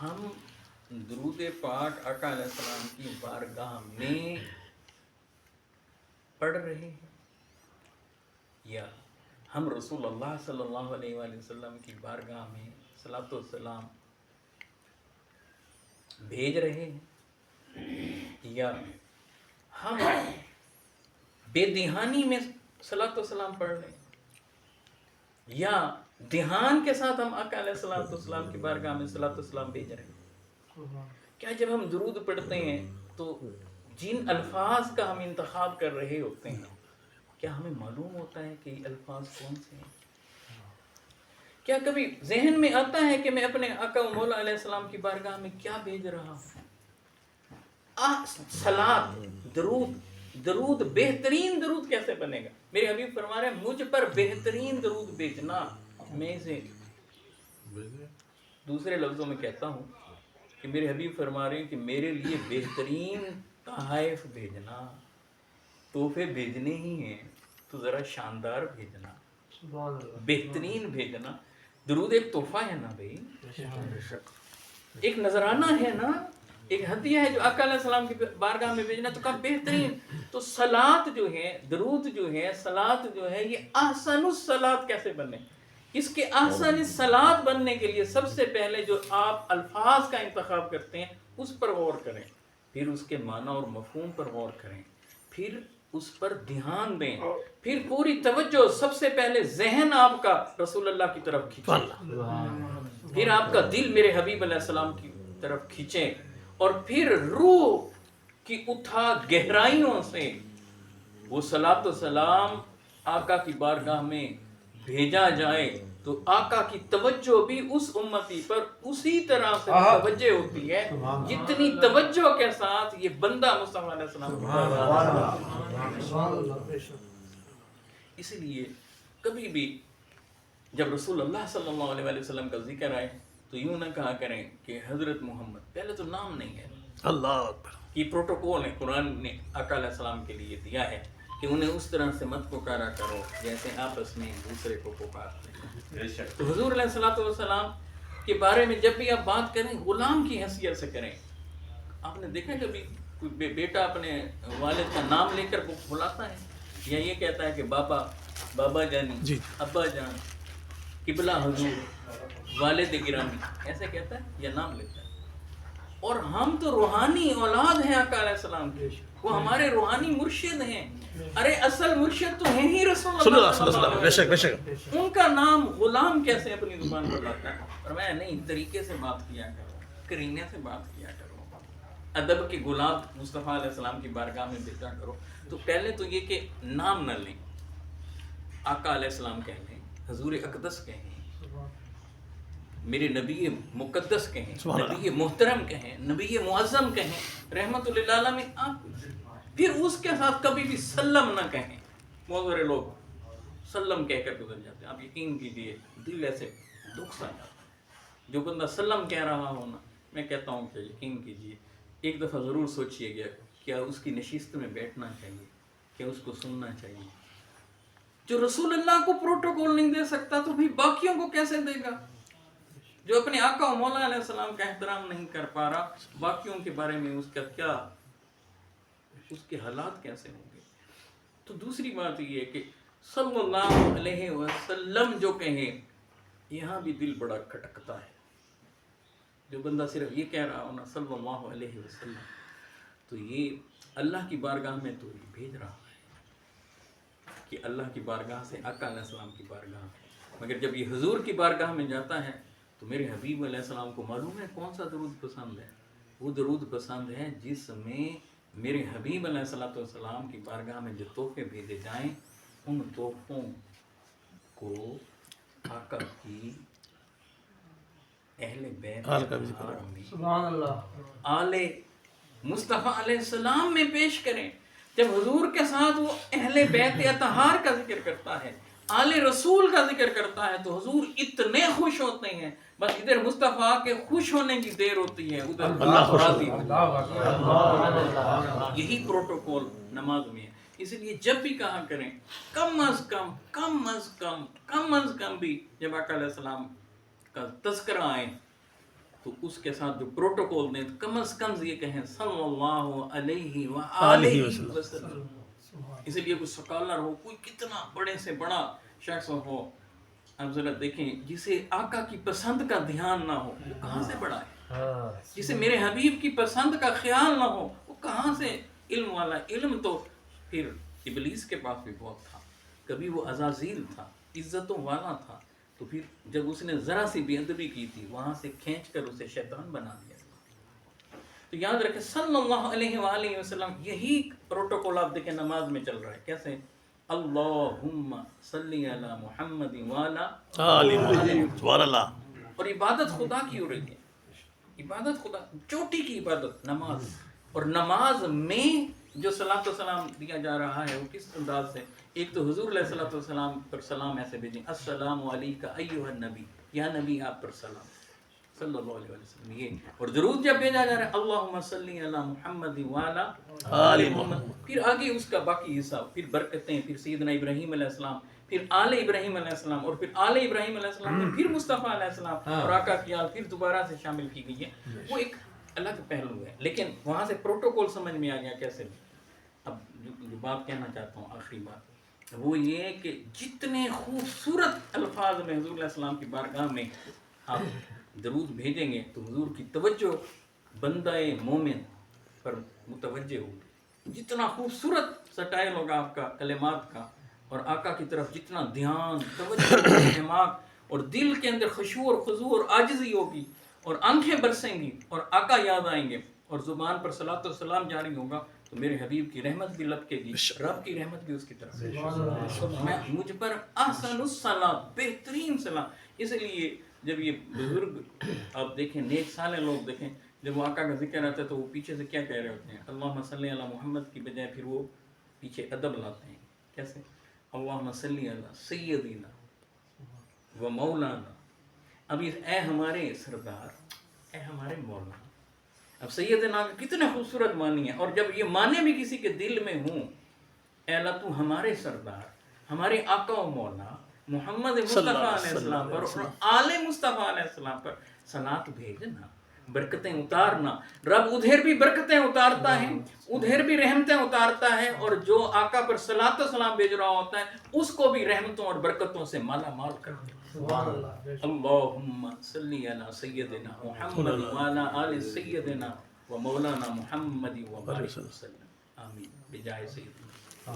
ہم درود پاک آقا علیہ السلام کی بارگاہ میں پڑھ رہے ہیں یا ہم رسول اللہ صلی اللہ علیہ وآلہ وسلم کی بارگاہ میں صلاۃ والسلام بھیج رہے ہیں یا ہم بے دہانی میں صلاۃ والسلام پڑھ رہے ہیں یا دھیان کے ساتھ ہم آقا علیہ السلام کی بارگاہ میں صلاۃ والسلام بھیج رہے ہیں. کیا جب ہم درود پڑھتے ہیں تو جن الفاظ کا ہم انتخاب کر رہے ہوتے ہیں کیا ہمیں معلوم ہوتا ہے کہ یہ الفاظ کون سے ہیں؟ کیا کبھی ذہن میں آتا ہے کہ میں اپنے آقا و مولا علیہ السلام کی بارگاہ میں کیا بھیج رہا ہوں؟ صلاۃ درود بہترین درود کیسے بنے گا؟ میرے حبیب فرما رہے ہیں مجھ پر بہترین درود بھیجنا. میں اسے دوسرے لفظوں میں کہتا ہوں کہ میرے حبیب فرما رہے ہیں کہ میرے لیے بہترین تحائف بھیجنا. تحفے بھیجنے ہی ہیں تو ذرا شاندار بھیجنا، بہترین بھیجنا. درود ایک تحفہ ہے نا بھائی، ایک نذرانہ ہے نا، ایک ہدیہ ہے جو آقا علیہ السلام کی بارگاہ میں بھیجنا. تو کہا بہترین. تو صلاۃ جو ہے، درود جو ہے، صلاۃ جو ہے، یہ احسن الصلاۃ کیسے بنے؟ اس کے احسن الصلاۃ بننے کے لیے سب سے پہلے جو آپ الفاظ کا انتخاب کرتے ہیں اس پر غور کریں، پھر اس کے معنی اور مفہوم پر غور کریں، پھر اس پر دھیان دیں، پھر پوری توجہ سب سے پہلے ذہن آپ کا رسول اللہ کی طرف کھینچیں، پھر آپ کا دل میرے حبیب علیہ السلام کی طرف کھینچیں، اور پھر روح کی اتھا گہرائیوں سے وہ صلاۃ و سلام آقا کی بارگاہ میں بھیجا جائے تو آقا کی توجہ بھی اس امتی پر اسی طرح سے متوجہ ہوتی ہے جتنی توجہ کے ساتھ یہ بندہ مصطفیٰ علیہ السلام کی بارگاہ. اسی لیے کبھی بھی جب رسول اللہ صلی اللہ علیہ وسلم کا ذکر آئے تو یوں نہ کہا کریں کہ حضرت محمد، پہلے تو نام نہیں ہے. اللہ اکبر. یہ پروٹوکول ہے قرآن نے آقا علیہ السلام کے لیے دیا ہے کہ انہیں اس طرح سے مت پکارا کرو جیسے آپس میں دوسرے کو پکارتے ہیں. تو حضور علیہ السلام کے بارے میں جب بھی آپ بات کریں غلام کی حیثیت سے کریں. آپ نے دیکھا کبھی کوئی بیٹا اپنے والد کا نام لے کر بلاتا ہے یا یہ کہتا ہے کہ بابا جانی، ابا جان، قبلہ حضور، والد گرامی، ایسے کہتا ہے یا نام لیتا ہے؟ اور ہم تو روحانی اولاد ہیں آقا علیہ السلام کے، وہ ہمارے روحانی مرشد ہیں. ارے اصل مرشد تو ہیں ہی رسول اللہ صلی اللہ علیہ وسلم. بے شک. ان کا نام غلام کیسے اپنی زبان پر لاتا ہے؟ اور میں نہیں، طریقے سے بات کیا کرو، کرینے سے بات کیا کرو، ادب کے گلاب مصطفیٰ علیہ السلام کی بارگاہ میں بھیجا کرو. تو پہلے تو یہ کہ نام نہ لیں، آقا علیہ السلام کہہ لیں، حضور اقدس کہیں، میرے نبی مقدس کہیں، نبی محترم کہیں، نبی معظم کہیں، رحمت للعالمین. آپ پھر اس کے ساتھ کبھی بھی سلم نہ کہیں. بہت سارے لوگ سلم کہہ کر گزر جاتے ہیں. آپ یقین کیجیے دل ایسے دکھ سا جاتا ہے جو بندہ سلم کہہ رہا ہو نا. میں کہتا ہوں کہ یقین کیجیے ایک دفعہ ضرور سوچئے گا کیا اس کی نشست میں بیٹھنا چاہیے، کیا اس کو سننا چاہیے. جو رسول اللہ کو پروٹوکول نہیں دے سکتا تو بھی باقیوں کو کیسے دے گا؟ جو اپنے آقا و مولا علیہ السلام کا احترام نہیں کر پا رہا، باقیوں کے بارے میں اس کا کیا، اس کے حالات کیسے ہوں گے؟ تو دوسری بات یہ ہے کہ صلی اللہ علیہ وسلم جو کہیں، یہاں بھی دل بڑا کھٹکتا ہے. جو بندہ صرف یہ کہہ رہا ہو نا صلی اللہ علیہ وسلم، تو یہ اللہ کی بارگاہ میں تو یہ بھیج رہا ہے کہ اللہ کی بارگاہ سے آقا علیہ السلام کی بارگاہ. مگر جب یہ حضور کی بارگاہ میں جاتا ہے تو میرے حبیب علیہ السلام کو معلوم ہے کون سا درود پسند ہے. وہ درود پسند ہے جس میں میرے حبیب علیہ السلام کی بارگاہ میں جو تحفے بھیجے جائیں ان تحفوں کو آقا کی اہل بیت سبحان اللہ آل مصطفیٰ علیہ السلام میں پیش کریں. جب حضور کے ساتھ وہ اہل بیت اطہار کا ذکر کرتا ہے، آل رسول کا ذکر کرتا ہے تو حضور اتنے خوش ہوتے ہیں، بس ادھر مصطفیٰ کے خوش ہونے کی دیر ہوتی ہے، ادھر اللہ راضی ہوتا ہے. یہی پروٹوکول نماز میں ہے. اس لیے جب بھی کہا کریں کم از کم بھی جب آقا علیہ السلام کا تذکرہ آئے تو اس کے ساتھ جو پروٹوکول دیں کم از کم یہ کہیں صلی اللہ علیہ وآلہ وسلم. اس لیے کوئی سکالر ہو، کوئی کتنا بڑے سے بڑا شخص ہو، آپ ذرا دیکھیں جسے آقا کی پسند کا دھیان نہ ہو وہ کہاں سے بڑا ہے؟ جسے میرے حبیب کی پسند کا خیال نہ ہو وہ کہاں سے علم والا؟ علم تو پھر ابلیس کے پاس بھی بہت تھا، کبھی وہ عزازیل تھا، عزتوں والا تھا، تو پھر جب اس نے ذرا سی بے ادبی کی تھی وہاں سے کھینچ کر اسے شیطان بنا دیا. تو یاد رکھیں صلی اللہ علیہ وآلہ وسلم. یہی پروٹوکول آپ دیکھیں نماز میں چل رہا ہے. کیسے؟ اللہم صلی علی محمد وعلی آل محمد. اور عبادت خدا کی ہو رہی ہے، عبادت خدا، چوٹی کی عبادت نماز. اور نماز میں جو صلاۃ و سلام دیا جا رہا ہے وہ کس انداز سے؟ ایک تو حضور علیہ الصلوۃ والسلام پر سلام ایسے بھیجیں، السلام علیکہ ایھا النبی، یا نبی آپ پر سلام صلی اللہ علیہ وسلم. یہ اور درود جب بھیجا جا رہا ہے اللہم صلی علی محمد وعلی آل محمد، پھر آگے اس کا باقی حصہ، پھر برکتیں، پھر سیدنا ابراہیم علیہ السلام، پھر آل ابراہیم علیہ السلام، اور پھر آل ابراہیم علیہ السلام میں پھر مصطفیٰ علیہ السلام اور آقا کی آل پھر دوبارہ سے شامل کی گئی ہے. وہ ایک الگ پہلو ہے، لیکن وہاں سے پروٹوکول سمجھ میں آ گیا کیسے. اب جو بات کہنا چاہتا ہوں آخری بات وہ یہ ہے کہ جتنے خوبصورت الفاظ میں حضور علیہ السلام کی بارگاہ میں آپ درود بھیجیں گے تو حضور کی توجہ بندہ مومن پر متوجہ ہوگی. جتنا خوبصورت سٹائل ہوگا آپ کا کلمات کا، اور آقا کی طرف جتنا دھیان، توجہ، اہتمام، اور دل کے اندر خشوع اور خضوع اور عاجزی ہوگی، اور آنکھیں برسیں گی، اور آقا یاد آئیں گے، اور زبان پر صلاۃ و سلام جاری ہوگا، تو میرے حبیب کی رحمت بھی لپکے گی، رب کی رحمت بھی اس کی طرف سے. میں مجھ پر احسن الصلاۃ، بہترین سلام. اس لیے جب یہ بزرگ آپ دیکھیں، نیک صالح لوگ دیکھیں، جب وہ آقا کا ذکر آتا ہے تو وہ پیچھے سے کیا کہہ رہے ہوتے ہیں؟ اللہم صلی علی محمد کی بجائے پھر وہ پیچھے ادب لاتے ہیں. کیسے؟ اللہم صلی علی سیدنا و مولانا. اب یہ اے ہمارے سردار، اے ہمارے مولانا. اب سیدنا کے کتنے خوبصورت معنی ہیں، اور جب یہ معنی بھی کسی کے دل میں ہوں، اے اللہ تو ہمارے سردار، ہمارے آقا و مولا محمد مصطفیٰ علیہ السلام پر اور آل مصطفیٰ علیہ السلام پر صلاۃ بھیجنا، برکتیں اتارنا. رب ادھر بھی برکتیں اتارتا ہے، ادھر بھی رحمتیں اتارتا ہے، اور جو آقا پر صلاۃ و سلام بھیج رہا ہوتا ہے اس کو بھی رحمتوں اور برکتوں سے مالا مال کر دیتا. اللہم صلی علی سیدنا محمد وعلی آل سیدنا و مولانا محمد و بارک وسلم. آمین بجائے سیدنا.